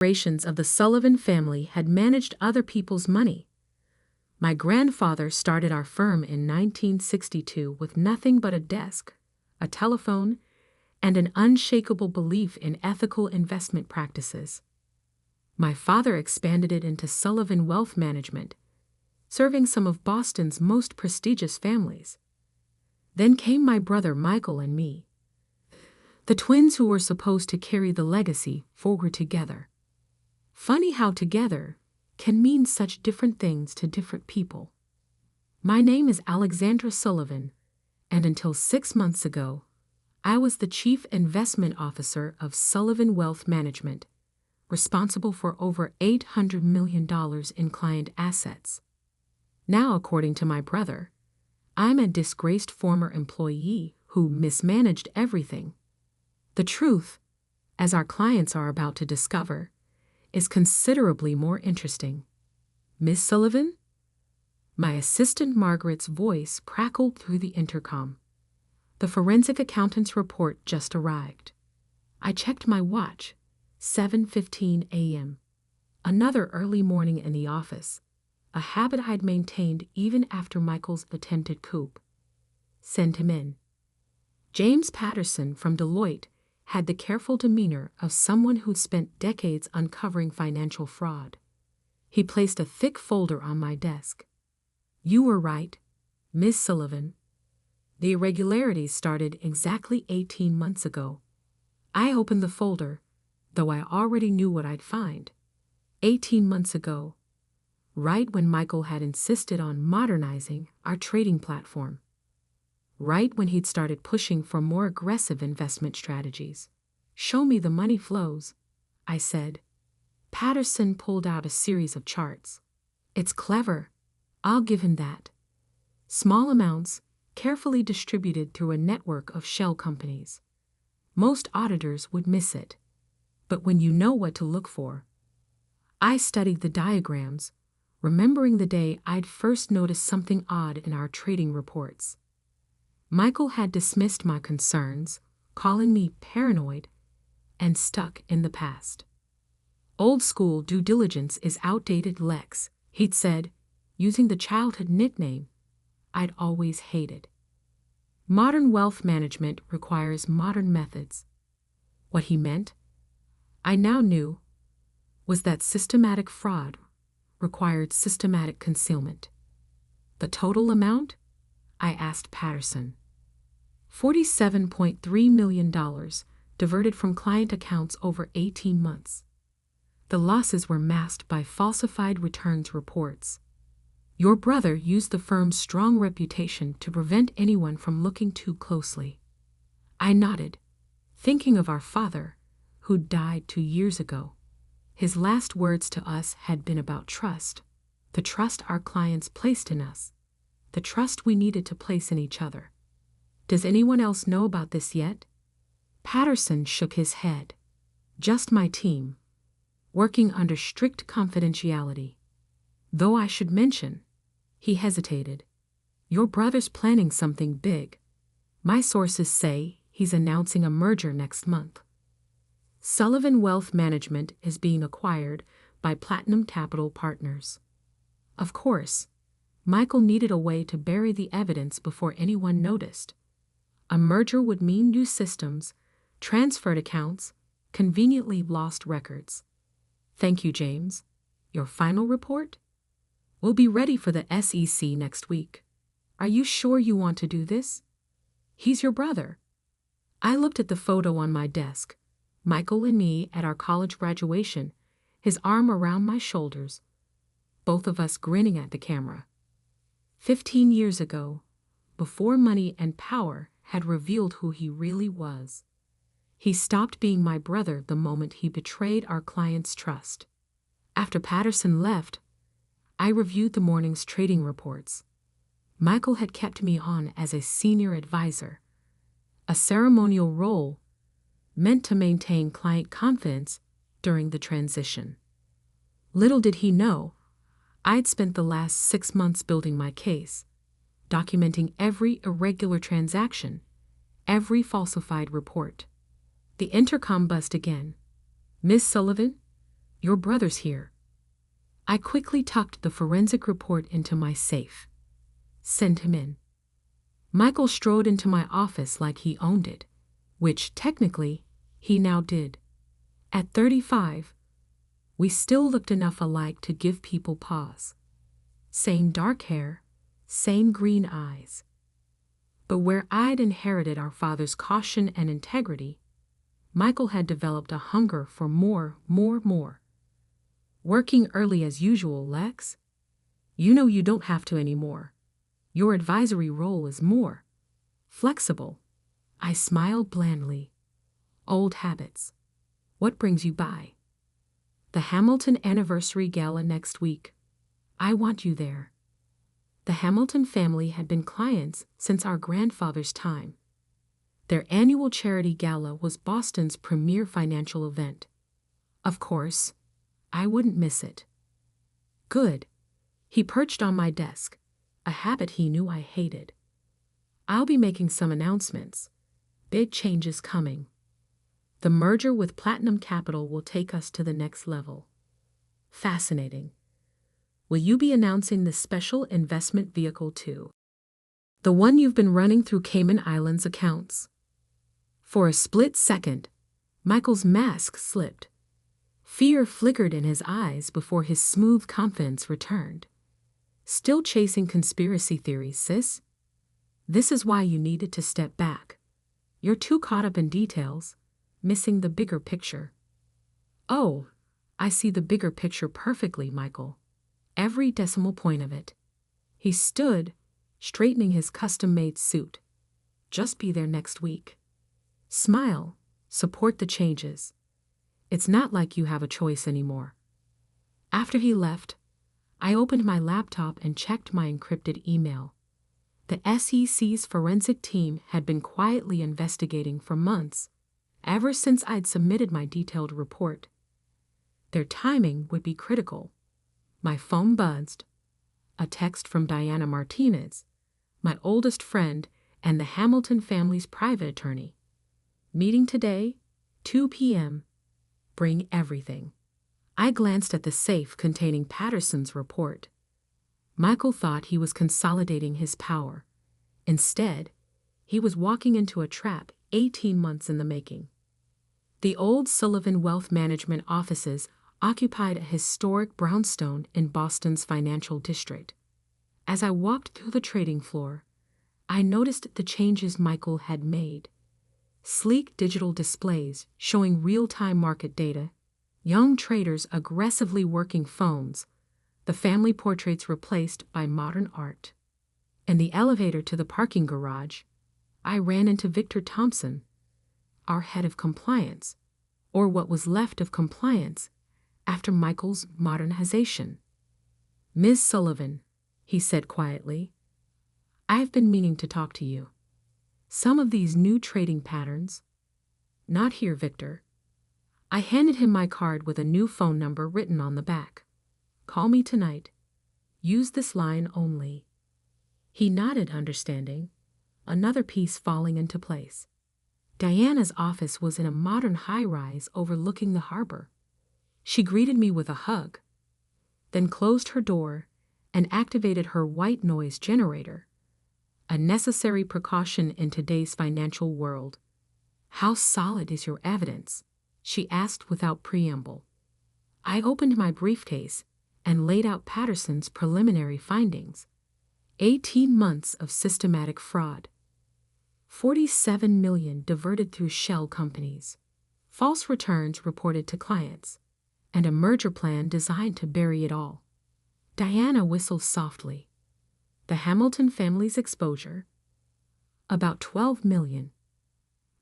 Generations of the Sullivan family had managed other people's money. My grandfather started our firm in 1962 with nothing but a desk, a telephone, and an unshakable belief in ethical investment practices. My father expanded it into Sullivan Wealth Management, serving some of Boston's most prestigious families. Then came my brother Michael and me, the twins who were supposed to carry the legacy forward together. Funny how together can mean such different things to different people. My name is Alexandra Sullivan, and until 6 months ago, I was the Chief Investment Officer of Sullivan Wealth Management, responsible for over $800 million in client assets. Now, according to my brother, I'm a disgraced former employee who mismanaged everything. The truth, as our clients are about to discover, is considerably more interesting. Miss Sullivan? My assistant Margaret's voice crackled through the intercom. The forensic accountant's report just arrived. I checked my watch. 7:15 a.m. Another early morning in the office, a habit I'd maintained even after Michael's attempted coup. Send him in. James Patterson from Deloitte had the careful demeanor of someone who'd spent decades uncovering financial fraud. He placed a thick folder on my desk. You were right, Miss Sullivan. The irregularities started exactly 18 months ago. I opened the folder, though I already knew what I'd find. 18 months ago, right when Michael had insisted on modernizing our trading platform. Right when he'd started pushing for more aggressive investment strategies. Show me the money flows, I said. Patterson pulled out a series of charts. It's clever. I'll give him that. Small amounts, carefully distributed through a network of shell companies. Most auditors would miss it. But when you know what to look for. I studied the diagrams, remembering the day I'd first noticed something odd in our trading reports. Michael had dismissed my concerns, calling me paranoid and stuck in the past. Old school due diligence is outdated, Lex, he'd said, using the childhood nickname I'd always hated. Modern wealth management requires modern methods. What he meant, I now knew, was that systematic fraud required systematic concealment. The total amount? I asked Patterson. $47.3 million diverted from client accounts over 18 months. The losses were masked by falsified returns reports. Your brother used the firm's strong reputation to prevent anyone from looking too closely. I nodded, thinking of our father, who died 2 years ago. His last words to us had been about trust, the trust our clients placed in us, the trust we needed to place in each other. Does anyone else know about this yet? Patterson shook his head. Just my team, working under strict confidentiality. Though I should mention, he hesitated, your brother's planning something big. My sources say he's announcing a merger next month. Sullivan Wealth Management is being acquired by Platinum Capital Partners. Of course, Michael needed a way to bury the evidence before anyone noticed. A merger would mean new systems, transferred accounts, conveniently lost records. Thank you, James. Your final report? We'll be ready for the SEC next week. Are you sure you want to do this? He's your brother. I looked at the photo on my desk, Michael and me at our college graduation, his arm around my shoulders, both of us grinning at the camera. 15 years ago, before money and power had revealed who he really was. He stopped being my brother the moment he betrayed our client's trust. After Patterson left, I reviewed the morning's trading reports. Michael had kept me on as a senior advisor, a ceremonial role meant to maintain client confidence during the transition. Little did he know, I'd spent the last 6 months building my case, documenting every irregular transaction, every falsified report. The intercom buzzed again. Miss Sullivan, Your brother's here. I quickly tucked the forensic report into my safe. Send him in. Michael strode into my office like he owned it, which, technically, he now did. At 35, we still looked enough alike to give people pause. Same dark hair, same green eyes. But where I'd inherited our father's caution and integrity, Michael had developed a hunger for more. Working early as usual, Lex? You know you don't have to anymore. Your advisory role is more flexible. I smiled blandly. Old habits. What brings you by? The Hamilton Anniversary Gala next week. I want you there. The Hamilton family had been clients since our grandfather's time. Their annual charity gala was Boston's premier financial event. Of course, I wouldn't miss it. Good. He perched on my desk, a habit he knew I hated. I'll be making some announcements. Big changes coming. The merger with Platinum Capital will take us to the next level. Fascinating. Will you be announcing this special investment vehicle too? The one you've been running through Cayman Islands accounts. For a split second, Michael's mask slipped. Fear flickered in his eyes before his smooth confidence returned. Still chasing conspiracy theories, sis? This is why you needed to step back. You're too caught up in details, missing the bigger picture. Oh, I see the bigger picture perfectly, Michael. Every decimal point of it. He stood, straightening his custom-made suit. Just be there next week. Smile, support the changes. It's not like you have a choice anymore. After he left, I opened my laptop and checked my encrypted email. The SEC's forensic team had been quietly investigating for months, ever since I'd submitted my detailed report. Their timing would be critical. My phone buzzed. A text from Diana Martinez, my oldest friend and the Hamilton family's private attorney. Meeting today, 2 p.m. Bring everything. I glanced at the safe containing Patterson's report. Michael thought he was consolidating his power. Instead, he was walking into a trap 18 months in the making. The old Sullivan Wealth Management offices occupied a historic brownstone in Boston's financial district. As I walked through the trading floor, I noticed the changes Michael had made. Sleek digital displays showing real-time market data, young traders aggressively working phones, the family portraits replaced by modern art. In the elevator to the parking garage, I ran into Victor Thompson, our head of compliance, or what was left of compliance after Michael's modernization. Ms. Sullivan, he said quietly, I've been meaning to talk to you. Some of these new trading patterns. Not here, Victor. I handed him my card with a new phone number written on the back. Call me tonight. Use this line only. He nodded, understanding, another piece falling into place. Diana's office was in a modern high-rise overlooking the harbor. She greeted me with a hug, then closed her door and activated her white noise generator, a necessary precaution in today's financial world. How solid is your evidence? She asked without preamble. I opened my briefcase and laid out Patterson's preliminary findings. 18 months of systematic fraud. 47 million diverted through shell companies. False returns reported to clients. And a merger plan designed to bury it all. Diana whistled softly. The Hamilton family's exposure? About 12 million.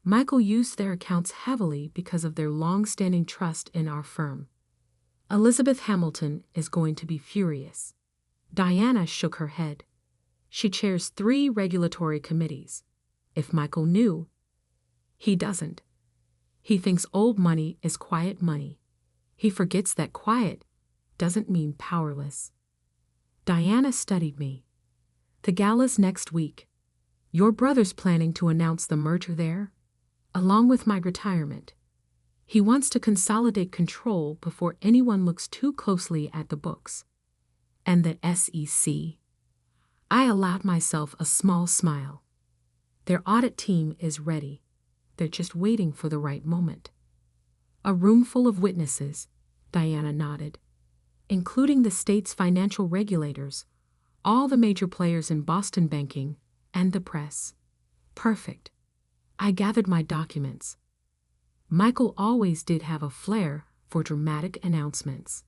Michael used their accounts heavily because of their long-standing trust in our firm. Elizabeth Hamilton is going to be furious. Diana shook her head. She chairs 3 regulatory committees. If Michael knew, he doesn't. He thinks old money is quiet money. He forgets that quiet doesn't mean powerless. Diana studied me. The gala's next week. Your brother's planning to announce the merger there, along with my retirement. He wants to consolidate control before anyone looks too closely at the books. And the SEC? I allowed myself a small smile. Their audit team is ready. They're just waiting for the right moment. A room full of witnesses, Diana nodded, including the state's financial regulators, all the major players in Boston banking, and the press. Perfect. I gathered my documents. Michael always did have a flair for dramatic announcements.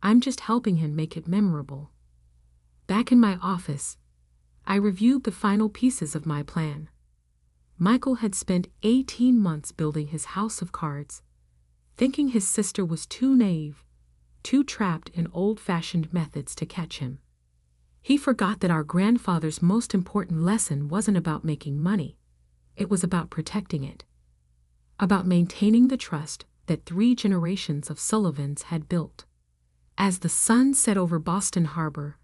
I'm just helping him make it memorable. Back in my office, I reviewed the final pieces of my plan. Michael had spent 18 months building his house of cards, thinking his sister was too naive, too trapped in old-fashioned methods to catch him. He forgot that our grandfather's most important lesson wasn't about making money. It was about protecting it. About maintaining the trust that 3 generations of Sullivans had built. As the sun set over Boston Harbor,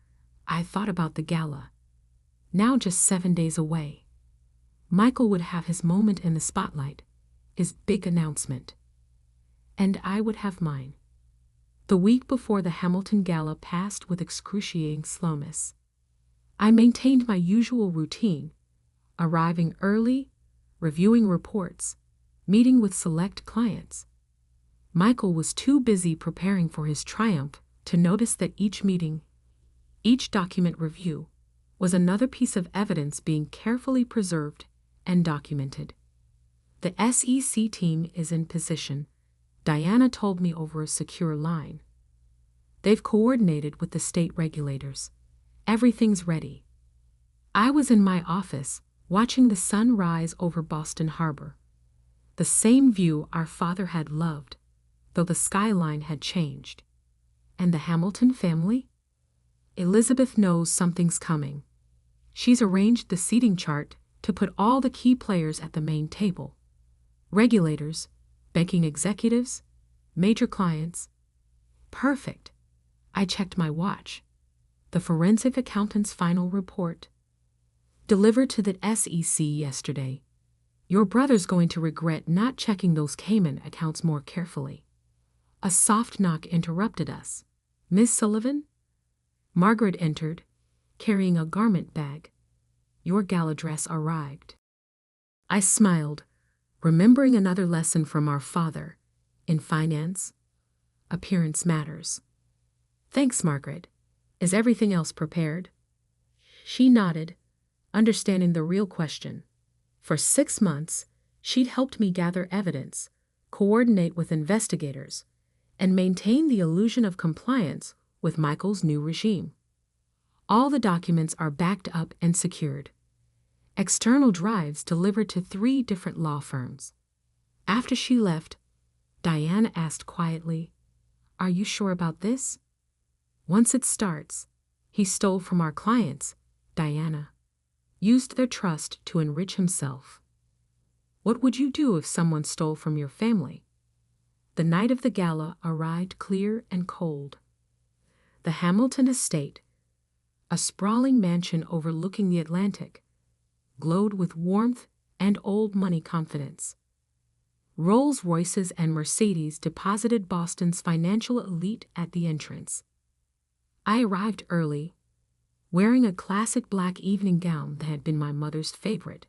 I thought about the gala. Now just 7 days away. Michael would have his moment in the spotlight, his big announcement. And I would have mine. The week before the Hamilton Gala passed with excruciating slowness. I maintained my usual routine, arriving early, reviewing reports, meeting with select clients. Michael was too busy preparing for his triumph to notice that each meeting, each document review, was another piece of evidence being carefully preserved and documented. The SEC team is in position, Diana told me over a secure line. They've coordinated with the state regulators. Everything's ready. I was in my office, watching the sun rise over Boston Harbor. The same view our father had loved, though the skyline had changed. And the Hamilton family? Elizabeth knows something's coming. She's arranged the seating chart to put all the key players at the main table. Regulators, banking executives, major clients. Perfect. I checked my watch. The forensic accountant's final report. Delivered to the SEC yesterday. Your brother's going to regret not checking those Cayman accounts more carefully. A soft knock interrupted us. Miss Sullivan? Margaret entered, carrying a garment bag. Your gala dress arrived. I smiled, remembering another lesson from our father. In finance, appearance matters. Thanks, Margaret. Is everything else prepared? She nodded, understanding the real question. For 6 months, she'd helped me gather evidence, coordinate with investigators, and maintain the illusion of compliance with Michael's new regime. All the documents are backed up and secured. External drives delivered to 3 different law firms. After she left, Diana asked quietly, "Are you sure about this?" Once it starts, he stole from our clients, Diana. Used their trust to enrich himself. What would you do if someone stole from your family? The night of the gala arrived clear and cold. The Hamilton estate, a sprawling mansion overlooking the Atlantic, glowed with warmth and old money confidence. Rolls-Royces and Mercedes deposited Boston's financial elite at the entrance. I arrived early, wearing a classic black evening gown that had been my mother's favorite.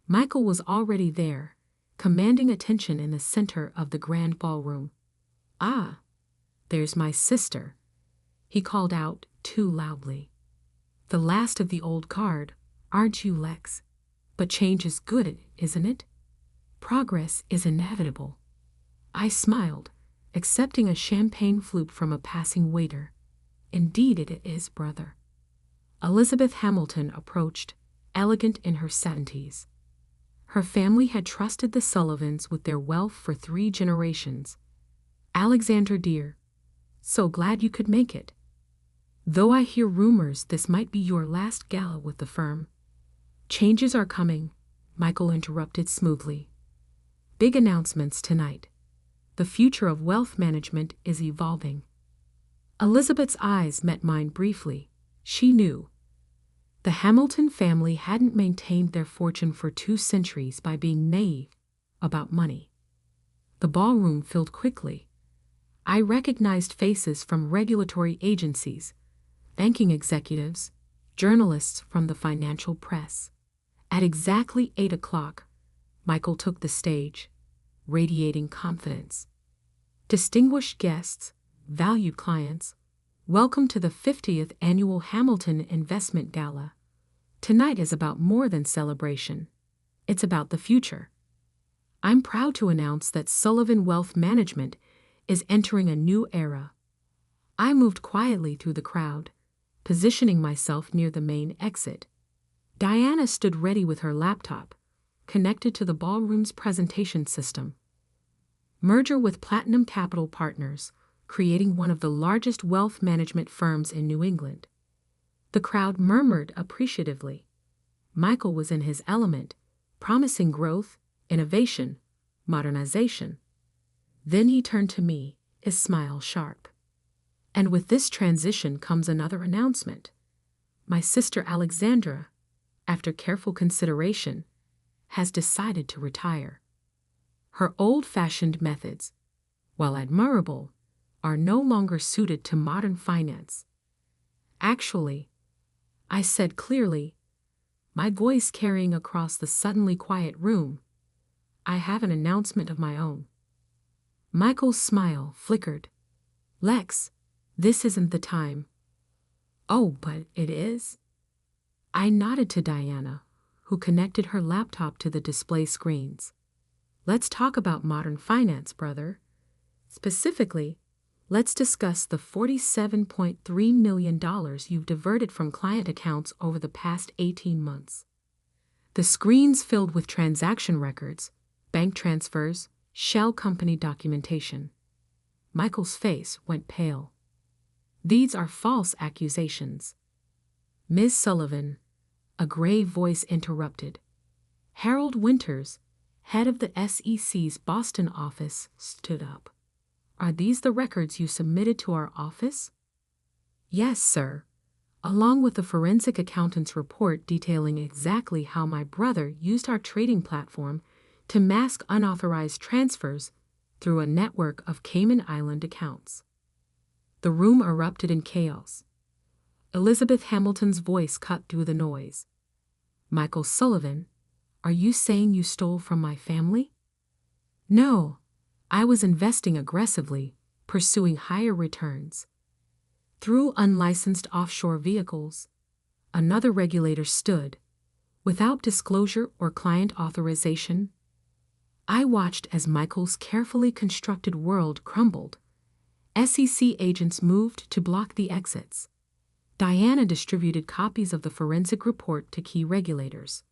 Michael was already there, commanding attention in the center of the grand ballroom. "Ah, there's my sister," he called out too loudly. "The last of the old guard, aren't you, Lex? But change is good, isn't it? Progress is inevitable." I smiled, accepting a champagne flute from a passing waiter. "Indeed it is, brother." Elizabeth Hamilton approached, elegant in her 70s. Her family had trusted the Sullivans with their wealth for 3 generations. "Alexander dear, so glad you could make it. Though I hear rumors this might be your last gala with the firm." "Changes are coming," Michael interrupted smoothly. "Big announcements tonight. The future of wealth management is evolving." Elizabeth's eyes met mine briefly. She knew. The Hamilton family hadn't maintained their fortune for 2 centuries by being naive about money. The ballroom filled quickly. I recognized faces from regulatory agencies, banking executives, journalists from the financial press. At exactly 8 o'clock, Michael took the stage, radiating confidence. Distinguished guests, valued clients, welcome to the 50th Annual Hamilton Investment Gala. Tonight is about more than celebration. It's about the future. I'm proud to announce that Sullivan Wealth Management is entering a new era. I moved quietly through the crowd, positioning myself near the main exit. Diana stood ready with her laptop, connected to the ballroom's presentation system. Merger with Platinum Capital Partners, creating one of the largest wealth management firms in New England. The crowd murmured appreciatively. Michael was in his element, promising growth, innovation, modernization. Then he turned to me, his smile sharp. And with this transition comes another announcement. My sister Alexandra, after careful consideration, has decided to retire. Her old-fashioned methods, while admirable, are no longer suited to modern finance. Actually, I said clearly, my voice carrying across the suddenly quiet room, I have an announcement of my own. Michael's smile flickered. Lex, this isn't the time. Oh, but it is? I nodded to Diana, who connected her laptop to the display screens. Let's talk about modern finance, brother. Specifically, let's discuss the $47.3 million you've diverted from client accounts over the past 18 months. The screens filled with transaction records, bank transfers, shell company documentation. Michael's face went pale. These are false accusations. Ms. Sullivan, a grave voice interrupted. Harold Winters, head of the SEC's Boston office, stood up. Are these the records you submitted to our office? Yes, sir, along with the forensic accountant's report detailing exactly how my brother used our trading platform to mask unauthorized transfers through a network of Cayman Island accounts. The room erupted in chaos. Elizabeth Hamilton's voice cut through the noise. Michael Sullivan, are you saying you stole from my family? No, I was investing aggressively, pursuing higher returns. Through unlicensed offshore vehicles, another regulator stood, without disclosure or client authorization. I watched as Michael's carefully constructed world crumbled. SEC agents moved to block the exits. Diana distributed copies of the forensic report to key regulators.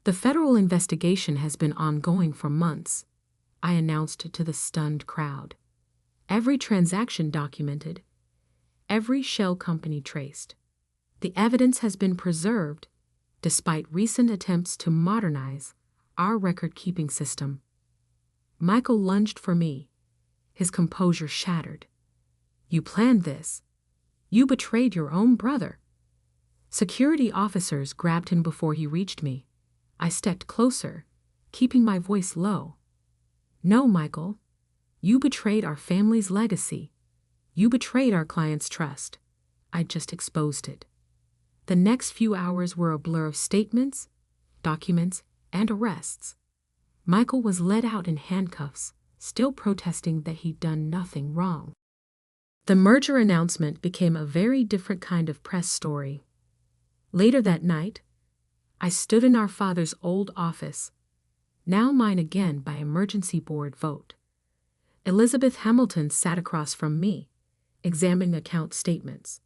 The federal investigation has been ongoing for months, I announced to the stunned crowd. Every transaction documented, every shell company traced. The evidence has been preserved, despite recent attempts to modernize our record-keeping system. Michael lunged for me, his composure shattered. You planned this. You betrayed your own brother. Security officers grabbed him before he reached me. I stepped closer, keeping my voice low. No, Michael. You betrayed our family's legacy. You betrayed our client's trust. I just exposed it. The next few hours were a blur of statements, documents, and arrests. Michael was led out in handcuffs, still protesting that he'd done nothing wrong. The merger announcement became a very different kind of press story. Later that night, I stood in our father's old office, now mine again by emergency board vote. Elizabeth Hamilton sat across from me, examining account statements.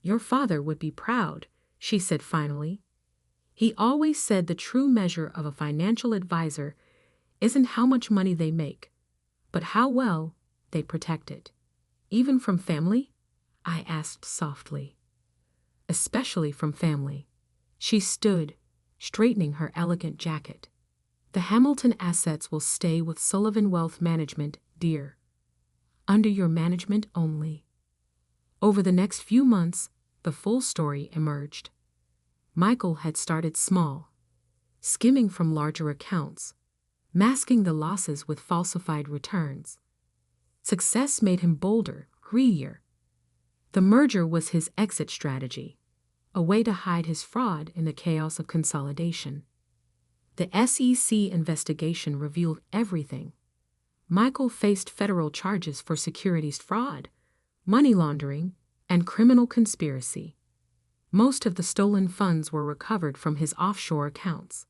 Your father would be proud, she said finally. He always said the true measure of a financial advisor isn't how much money they make, but how well they protect it. Even from family? I asked softly. Especially from family. She stood, straightening her elegant jacket. The Hamilton assets will stay with Sullivan Wealth Management, dear. Under your management only. Over the next few months, the full story emerged. Michael had started small, skimming from larger accounts, masking the losses with falsified returns. Success made him bolder, greedier. The merger was his exit strategy, a way to hide his fraud in the chaos of consolidation. The SEC investigation revealed everything. Michael faced federal charges for securities fraud, money laundering, and criminal conspiracy. Most of the stolen funds were recovered from his offshore accounts.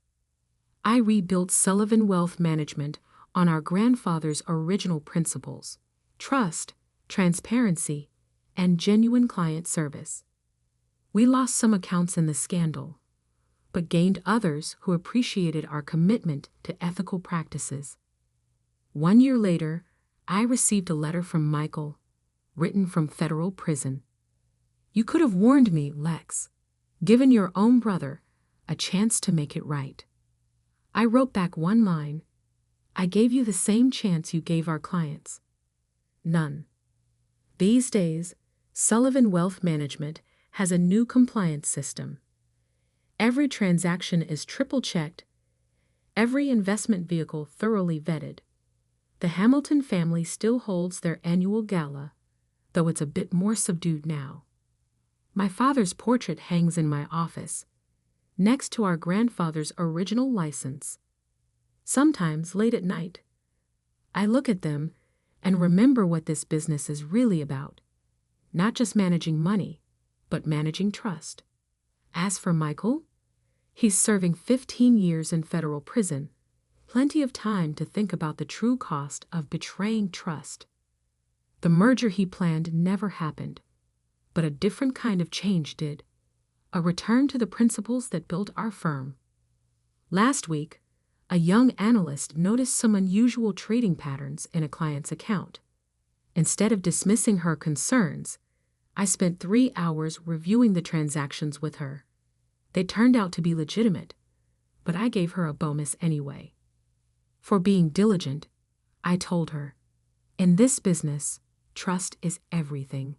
I rebuilt Sullivan Wealth Management on our grandfather's original principles: trust, transparency, and genuine client service. We lost some accounts in the scandal, but gained others who appreciated our commitment to ethical practices. 1 year later, I received a letter from Michael, written from federal prison. "You could have warned me, Lex, given your own brother a chance to make it right." I wrote back one line: "I gave you the same chance you gave our clients." None. These days, Sullivan Wealth Management has a new compliance system. Every transaction is triple-checked, every investment vehicle thoroughly vetted. The Hamilton family still holds their annual gala, though it's a bit more subdued now. My father's portrait hangs in my office, next to our grandfather's original license. Sometimes, late at night, I look at them and remember what this business is really about. Not just managing money, but managing trust. As for Michael, he's serving 15 years in federal prison, plenty of time to think about the true cost of betraying trust. The merger he planned never happened, but a different kind of change did. A return to the principles that built our firm. Last week, a young analyst noticed some unusual trading patterns in a client's account. Instead of dismissing her concerns, I spent 3 hours reviewing the transactions with her. They turned out to be legitimate, but I gave her a bonus anyway. For being diligent, I told her, in this business, trust is everything,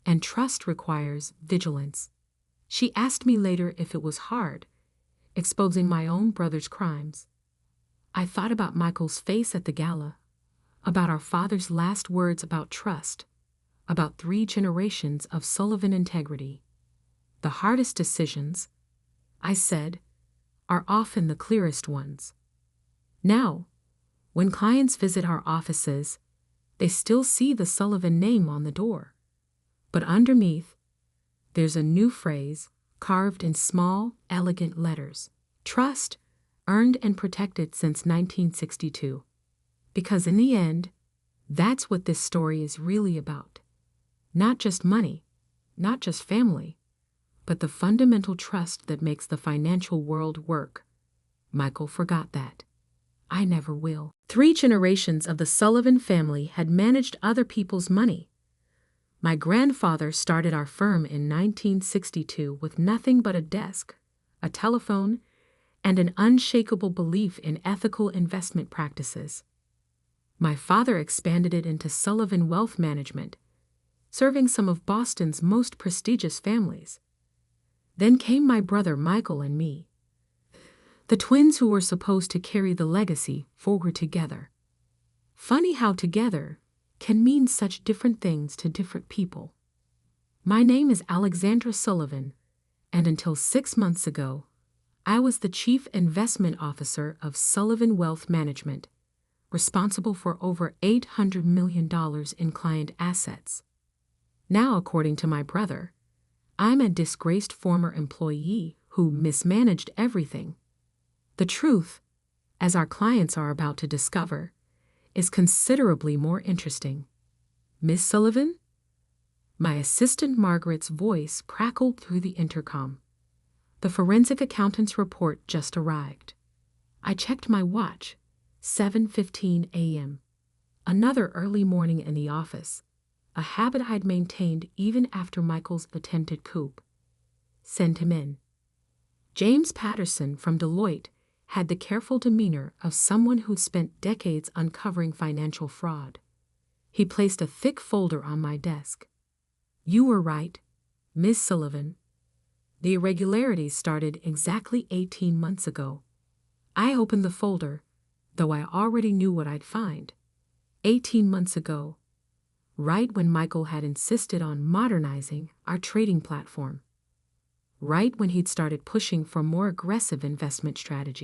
and trust requires vigilance. She asked me later if it was hard, exposing my own brother's crimes. I thought about Michael's face at the gala, about our father's last words about trust, about 3 generations of Sullivan integrity. The hardest decisions, I said, are often the clearest ones. Now, when clients visit our offices, they still see the Sullivan name on the door. But underneath, there's a new phrase carved in small, elegant letters: trust, earned and protected since 1962. Because in the end, that's what this story is really about. Not just money, not just family, but the fundamental trust that makes the financial world work. Michael forgot that. I never will. 3 generations of the Sullivan family had managed other people's money. My grandfather started our firm in 1962 with nothing but a desk, a telephone, and an unshakable belief in ethical investment practices. My father expanded it into Sullivan Wealth Management, serving some of Boston's most prestigious families. Then came my brother Michael and me, the twins who were supposed to carry the legacy forward together. Funny how together can mean such different things to different people. My name is Alexandra Sullivan, and until 6 months ago, I was the Chief Investment Officer of Sullivan Wealth Management, responsible for over $800 million in client assets. Now, according to my brother, I'm a disgraced former employee who mismanaged everything. The truth, as our clients are about to discover, is considerably more interesting. Miss Sullivan? My assistant Margaret's voice crackled through the intercom. The forensic accountant's report just arrived. I checked my watch. 7:15 a.m. Another early morning in the office, a habit I'd maintained even after Michael's attempted coup. Send him in. James Patterson from Deloitte had the careful demeanor of someone who'd spent decades uncovering financial fraud. He placed a thick folder on my desk. You were right, Miss Sullivan. The irregularities started exactly 18 months ago. I opened the folder, though I already knew what I'd find. 18 months ago, right when Michael had insisted on modernizing our trading platform, right when he'd started pushing for more aggressive investment strategies.